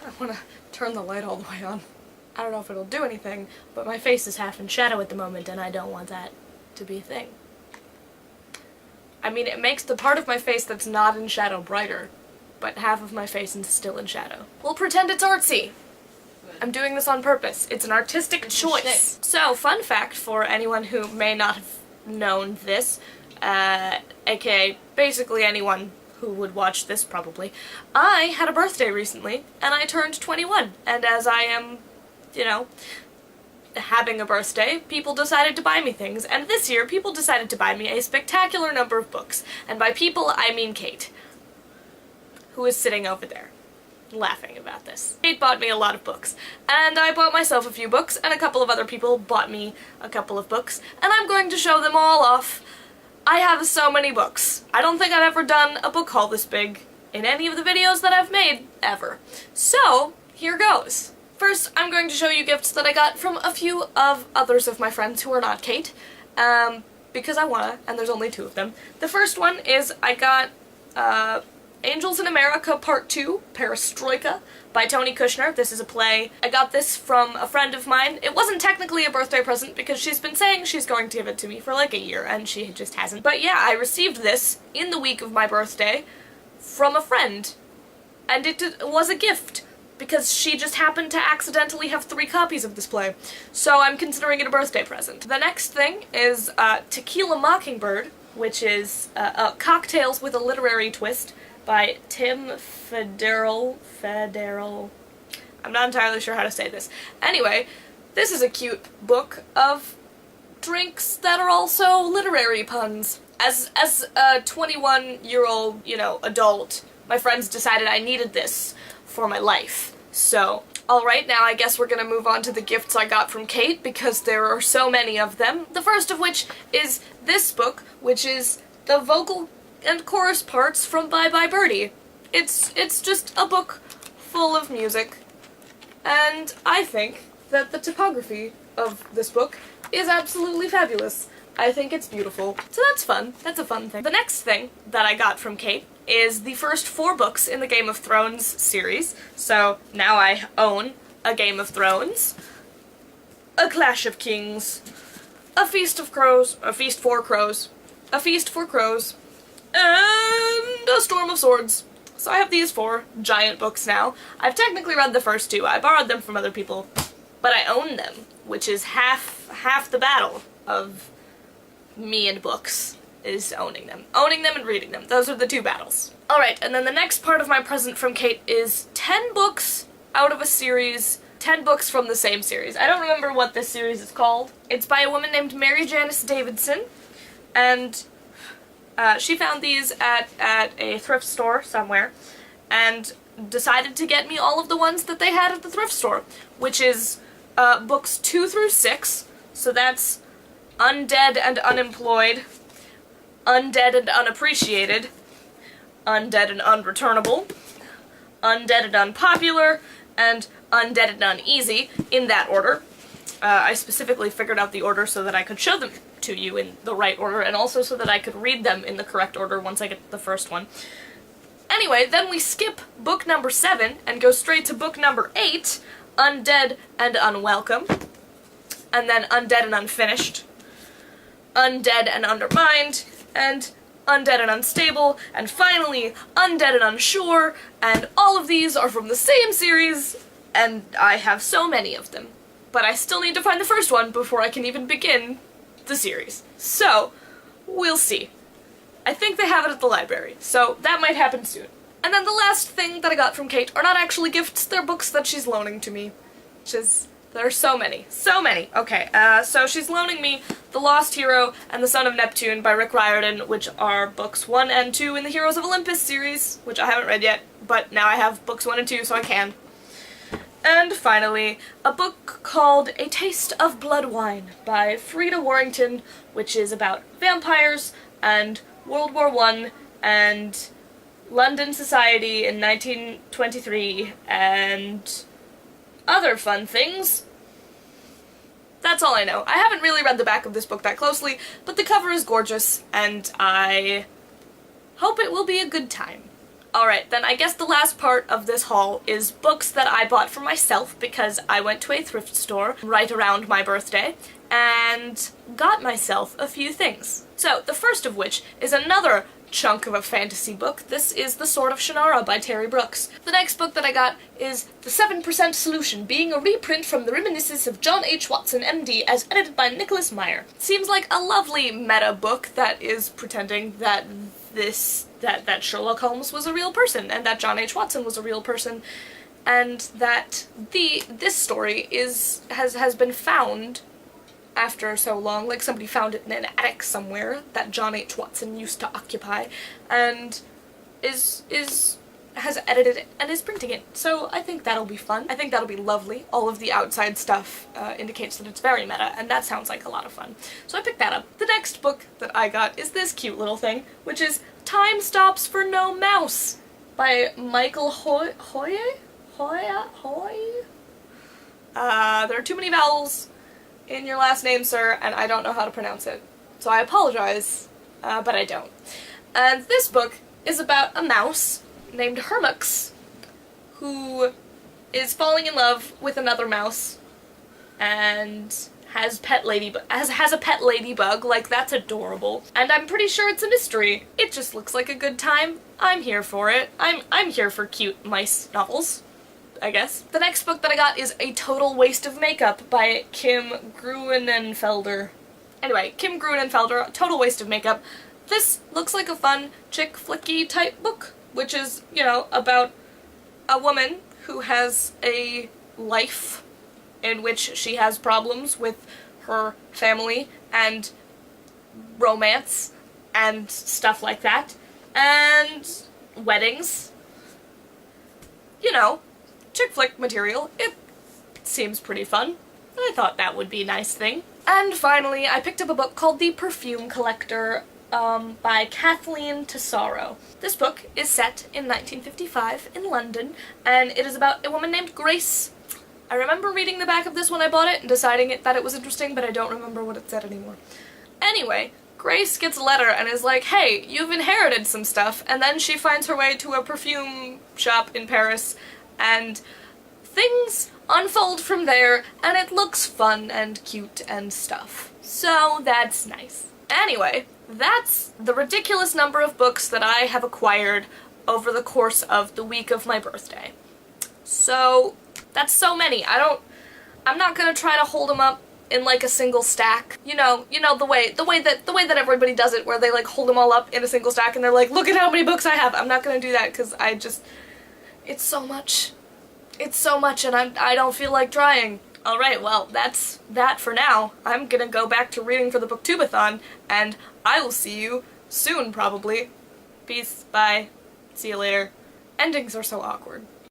I want to turn the light all the way on. I don't know if it'll do anything, but my face is half in shadow at the moment, and I don't want that to be a thing. I mean, it makes the part of my face that's not in shadow brighter, but half of my face is still in shadow. We'll pretend it's artsy. I'm doing this on purpose. It's an artistic choice. So, fun fact for anyone who may not have known this, aka basically anyone who would watch this probably, I had a birthday recently, and I turned 21, and as I am, you know, having a birthday, people decided to buy me things, and this year people decided to buy me a spectacular number of books, and by people I mean Kate, who is sitting over there, laughing about this. Kate bought me a lot of books, and I bought myself a few books, and a couple of other people bought me a couple of books, and I'm going to show them all off. I have so many books. I don't think I've ever done a book haul this big in any of the videos that I've made, ever. So, here goes. First, I'm going to show you gifts that I got from a few of others of my friends who are not Kate, because I wanna, and there's only 2 of them. The first one is I got, Angels in America Part 2, Perestroika, by Tony Kushner. This is a play. I got this from a friend of mine. It wasn't technically a birthday present because she's been saying she's going to give it to me for like a year, and she just hasn't. But yeah, I received this in the week of my birthday from a friend, and it was a gift because she just happened to accidentally have 3 copies of this play. So I'm considering it a birthday present. The next thing is Tequila Mockingbird, which is Cocktails with a Literary Twist, by Tim Federal. I'm not entirely sure how to say this. Anyway, this is a cute book of drinks that are also literary puns. As a 21-year-old, you know, adult, my friends decided I needed this for my life. So, alright, now I guess we're gonna move on to the gifts I got from Kate, because there are so many of them. The first of which is this book, which is the vocal and chorus parts from Bye Bye Birdie. It's just a book full of music, and I think that the typography of this book is absolutely fabulous. I think it's beautiful. So that's fun. That's a fun thing. The next thing that I got from Kate is the first 4 books in the Game of Thrones series. So now I own A Game of Thrones, A Clash of Kings, A Feast of Crows, A Feast for Crows, A Feast for Crows, and A Storm of Swords. So I have these 4 giant books now. I've technically read the first 2. I borrowed them from other people, but I own them, which is half the battle of me and books, is owning them. Owning them and reading them. Those are the 2 battles. Alright, and then the next part of my present from Kate is 10 books out of a series, 10 books from the same series. I don't remember what this series is called. It's by a woman named Mary Janice Davidson, and she found these at a thrift store somewhere, and decided to get me all of the ones that they had at the thrift store, which is books 2 through 6, so that's Undead and Unemployed, Undead and Unappreciated, Undead and Unreturnable, Undead and Unpopular, and Undead and Uneasy, in that order. I specifically figured out the order so that I could show them to you in the right order, and also so that I could read them in the correct order once I get the first one. Anyway, then we skip book number 7 and go straight to book number 8, Undead and Unwelcome, and then Undead and Unfinished, Undead and Undermined, and Undead and Unstable, and finally Undead and Unsure, and all of these are from the same series, and I have so many of them. But I still need to find the first one before I can even begin the series. So, we'll see. I think they have it at the library, so that might happen soon. And then the last thing that I got from Kate are not actually gifts, they're books that she's loaning to me. Which is, there are so many. So many! Okay, so she's loaning me The Lost Hero and The Son of Neptune by Rick Riordan, which are books 1 and 2 in the Heroes of Olympus series, which I haven't read yet, but now I have books 1 and 2, so I can. And finally, a book called A Taste of Blood Wine by Frida Warrington, which is about vampires and World War I and London society in 1923 and other fun things. That's all I know. I haven't really read the back of this book that closely, but the cover is gorgeous, and I hope it will be a good time. Alright, then I guess the last part of this haul is books that I bought for myself because I went to a thrift store right around my birthday and got myself a few things. So, the first of which is another chunk of a fantasy book. This is The Sword of Shannara by Terry Brooks. The next book that I got is The 7% Solution, being a reprint from the reminiscences of John H. Watson, MD, as edited by Nicholas Meyer. Seems like a lovely meta book that is pretending that that Sherlock Holmes was a real person, and that John H. Watson was a real person, and that this story has been found after so long, like somebody found it in an attic somewhere that John H. Watson used to occupy, and has edited it and is printing it. So I think that'll be fun. I think that'll be lovely. All of the outside stuff indicates that it's very meta, and that sounds like a lot of fun. So I picked that up. The next book that I got is this cute little thing, which is Time Stops for No Mouse by Michael Hoy? There are too many vowels in your last name, sir, and I don't know how to pronounce it. So I apologize, but I don't. And this book is about a mouse named Hermux, who is falling in love with another mouse, and has a pet ladybug. Like, that's adorable. And I'm pretty sure it's a mystery. It just looks like a good time. I'm here for it. I'm here for cute mice novels, I guess. The next book that I got is A Total Waste of Makeup by Kim Gruenenfelder. Anyway, Kim Gruenenfelder, Total Waste of Makeup. This looks like a fun chick flicky type book, which is, you know, about a woman who has a life in which she has problems with her family and romance and stuff like that, and weddings. You know, chick flick material. It seems pretty fun. I thought that would be a nice thing. And finally, I picked up a book called The Perfume Collector by Kathleen Tesoro. This book is set in 1955 in London, and it is about a woman named Grace. I remember reading the back of this when I bought it and deciding that it was interesting, but I don't remember what it said anymore. Anyway, Grace gets a letter and is like, hey, you've inherited some stuff, and then she finds her way to a perfume shop in Paris, and things unfold from there, and it looks fun and cute and stuff. So that's nice. Anyway, that's the ridiculous number of books that I have acquired over the course of the week of my birthday. So that's so many. I'm not gonna try to hold them up in like a single stack. You know the way that everybody does it, where they like hold them all up in a single stack and they're like, look at how many books I have. I'm not gonna do that because it's so much. It's so much, and I don't feel like trying. Alright, well, that's that for now. I'm gonna go back to reading for the Booktubeathon, and I will see you soon, probably. Peace, bye, see you later. Endings are so awkward.